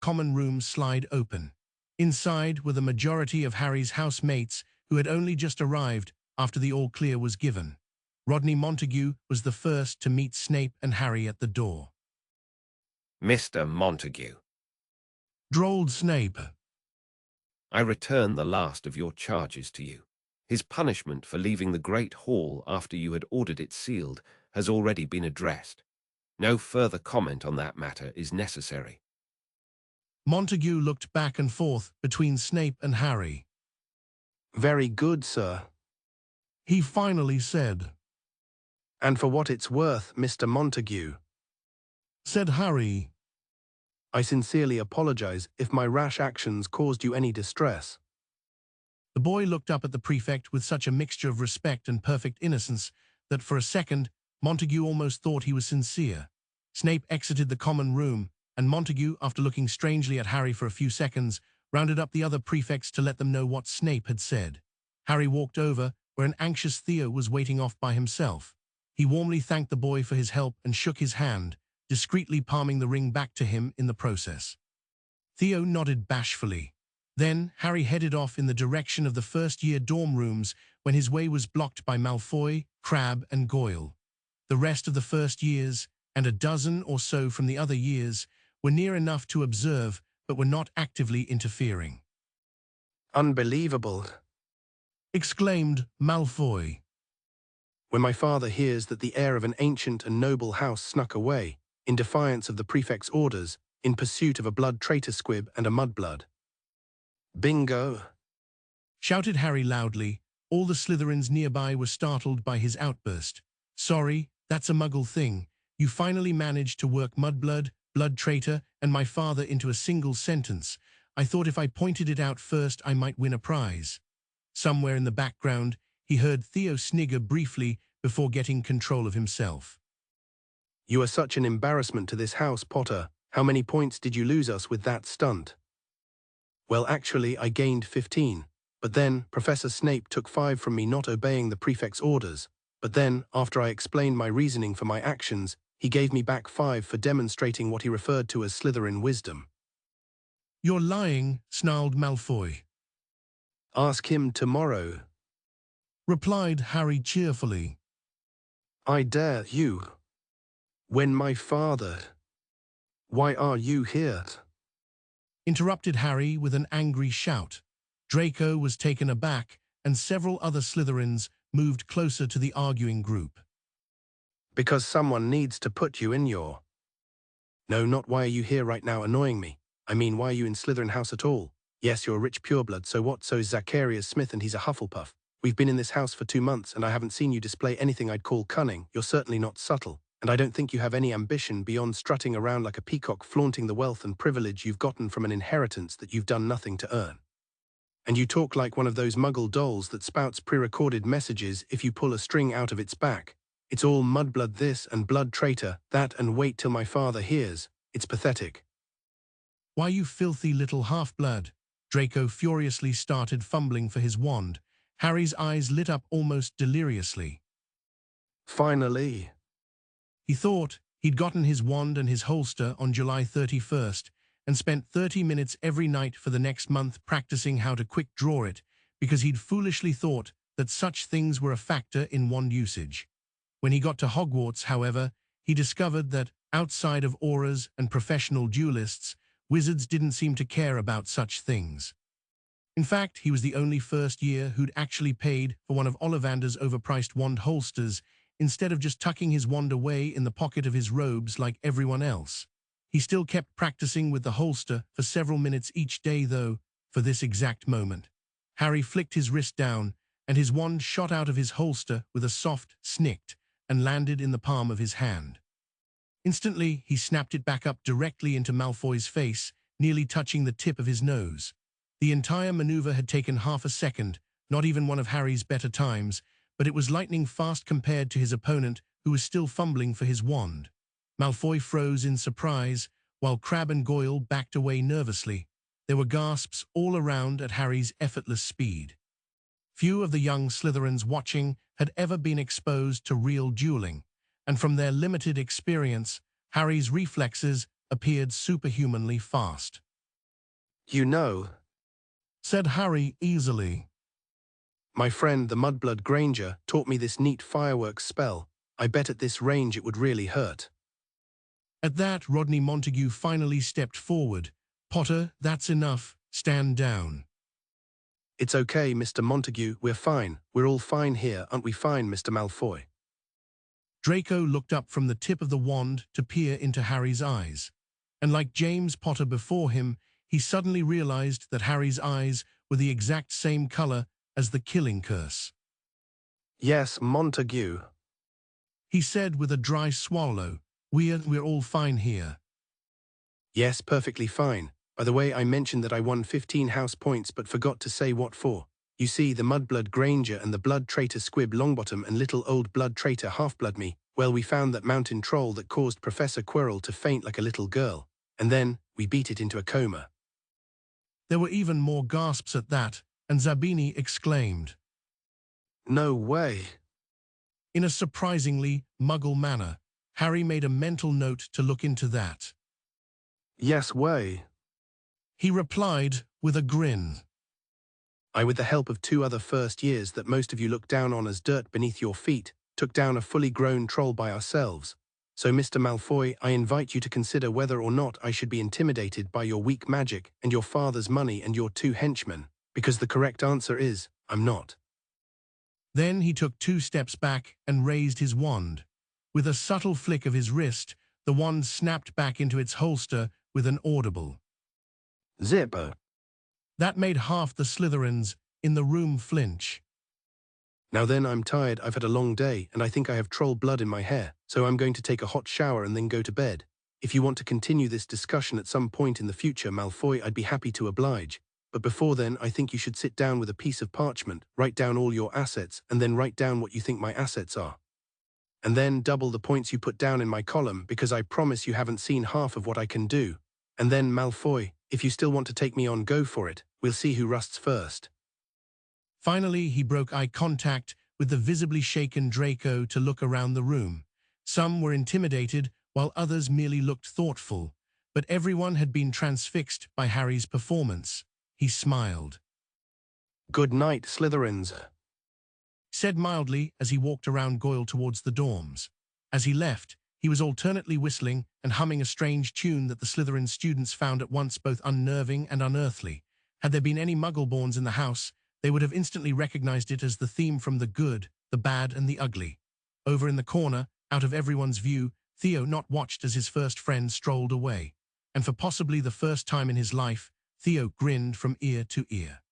common room slide open. Inside were the majority of Harry's housemates who had only just arrived after the all-clear was given. Rodney Montague was the first to meet Snape and Harry at the door. Mr. Montague, Drawled Snape. I return the last of your charges to you. His punishment for leaving the Great Hall after you had ordered it sealed has already been addressed. No further comment on that matter is necessary. Montague looked back and forth between Snape and Harry. Very good, sir. He finally said. And for what it's worth, Mr. Montague, Said Harry. I sincerely apologize if my rash actions caused you any distress. The boy looked up at the prefect with such a mixture of respect and perfect innocence that for a second Montague almost thought he was sincere. Snape exited the common room, and Montague, after looking strangely at Harry for a few seconds, rounded up the other prefects to let them know what Snape had said. Harry walked over where an anxious Theo was waiting off by himself. He warmly thanked the boy for his help and shook his hand, discreetly palming the ring back to him in the process. Theo nodded bashfully. Then Harry headed off in the direction of the first-year dorm rooms when his way was blocked by Malfoy, Crabbe, and Goyle. The rest of the first years, and a dozen or so from the other years, were near enough to observe but were not actively interfering. Unbelievable, Exclaimed Malfoy. when my father hears that the heir of an ancient and noble house snuck away, in defiance of the prefect's orders, in pursuit of a blood traitor squib and a mudblood. Bingo! Shouted Harry loudly. All the Slytherins nearby were startled by his outburst. Sorry, that's a muggle thing. You finally managed to work mudblood, blood traitor, and my father into a single sentence. I thought if I pointed it out first I might win a prize. Somewhere in the background, he heard Theo snigger briefly before getting control of himself. You are such an embarrassment to this house, Potter. How many points did you lose us with that stunt? Well, actually, I gained 15. But then, Professor Snape took 5 from me not obeying the prefect's orders. But then, after I explained my reasoning for my actions, he gave me back 5 for demonstrating what he referred to as Slytherin wisdom. You're lying, snarled Malfoy. Ask him tomorrow. Replied Harry cheerfully. I dare you. When my father... Why are you here? Interrupted Harry with an angry shout. Draco was taken aback, and several other Slytherins moved closer to the arguing group. Because someone needs to put you in your... No, not why are you here right now annoying me. I mean, why are you in Slytherin house at all? Yes, you're a rich pureblood, so what? So is Zacharias Smith and he's a Hufflepuff. We've been in this house for 2 months and I haven't seen you display anything I'd call cunning. You're certainly not subtle. And I don't think you have any ambition beyond strutting around like a peacock flaunting the wealth and privilege you've gotten from an inheritance that you've done nothing to earn. And you talk like one of those muggle dolls that spouts pre-recorded messages if you pull a string out of its back. It's all mudblood this and blood traitor, that, and wait till my father hears. It's pathetic. Why, you filthy little half-blood! Draco furiously started fumbling for his wand. Harry's eyes lit up almost deliriously. Finally. He thought he'd gotten his wand and his holster on July 31st and spent 30 minutes every night for the next month practicing how to quick-draw it because he'd foolishly thought that such things were a factor in wand usage. When he got to Hogwarts, however, he discovered that, outside of auras and professional duelists, wizards didn't seem to care about such things. In fact, he was the only first year who'd actually paid for one of Ollivander's overpriced wand holsters instead of just tucking his wand away in the pocket of his robes like everyone else. He still kept practicing with the holster for several minutes each day, though, for this exact moment. Harry flicked his wrist down, and his wand shot out of his holster with a soft snikt and landed in the palm of his hand. Instantly, he snapped it back up directly into Malfoy's face, nearly touching the tip of his nose. The entire maneuver had taken half a second, not even one of Harry's better times, but it was lightning fast compared to his opponent, who was still fumbling for his wand. Malfoy froze in surprise, while Crabbe and Goyle backed away nervously. There were gasps all around at Harry's effortless speed. Few of the young Slytherins watching had ever been exposed to real dueling, and from their limited experience, Harry's reflexes appeared superhumanly fast. You know, said Harry easily. my friend the Mudblood Granger taught me this neat fireworks spell. I bet at this range it would really hurt. At that, Rodney Montague finally stepped forward. Potter, that's enough. Stand down. It's okay, Mr. Montague, we're fine. We're all fine here, aren't we fine, Mr. Malfoy? Draco looked up from the tip of the wand to peer into Harry's eyes. And like James Potter before him, he suddenly realized that Harry's eyes were the exact same color as the killing curse. Yes, Montague. He said with a dry swallow, We're all fine here. Yes, perfectly fine. By the way, I mentioned that I won 15 house points but forgot to say what for. You see, the Mudblood Granger and the Blood Traitor Squib Longbottom and little old Blood Traitor Half-Blood me, well, we found that mountain troll that caused Professor Quirrell to faint like a little girl. And then, we beat it into a coma. There were even more gasps at that, and Zabini exclaimed, No way. in a surprisingly Muggle manner. Harry made a mental note to look into that. Yes way. He replied with a grin. I, with the help of 2 other first years that most of you look down on as dirt beneath your feet, took down a fully grown troll by ourselves. So, Mr. Malfoy, I invite you to consider whether or not I should be intimidated by your weak magic and your father's money and your 2 henchmen, because the correct answer is, I'm not. Then he took 2 steps back and raised his wand. With a subtle flick of his wrist, the wand snapped back into its holster with an audible Zipper. that made half the Slytherins in the room flinch. Now then, I'm tired, I've had a long day, and I think I have troll blood in my hair, so I'm going to take a hot shower and then go to bed. If you want to continue this discussion at some point in the future, Malfoy, I'd be happy to oblige. But before then, I think you should sit down with a piece of parchment, write down all your assets, and then write down what you think my assets are. And then double the points you put down in my column, because I promise you haven't seen half of what I can do. And then, Malfoy, if you still want to take me on, go for it. We'll see who rusts first. Finally, he broke eye contact with the visibly shaken Draco to look around the room. Some were intimidated, while others merely looked thoughtful. But everyone had been transfixed by Harry's performance. He smiled. Good night, Slytherins. Said mildly as he walked around Goyle towards the dorms. As he left, he was alternately whistling and humming a strange tune that the Slytherin students found at once both unnerving and unearthly. Had there been any Muggleborns in the house, they would have instantly recognized it as the theme from The Good, the Bad, and the Ugly. Over in the corner, out of everyone's view, Theo not watched as his first friend strolled away. And for possibly the first time in his life, Theo grinned from ear to ear.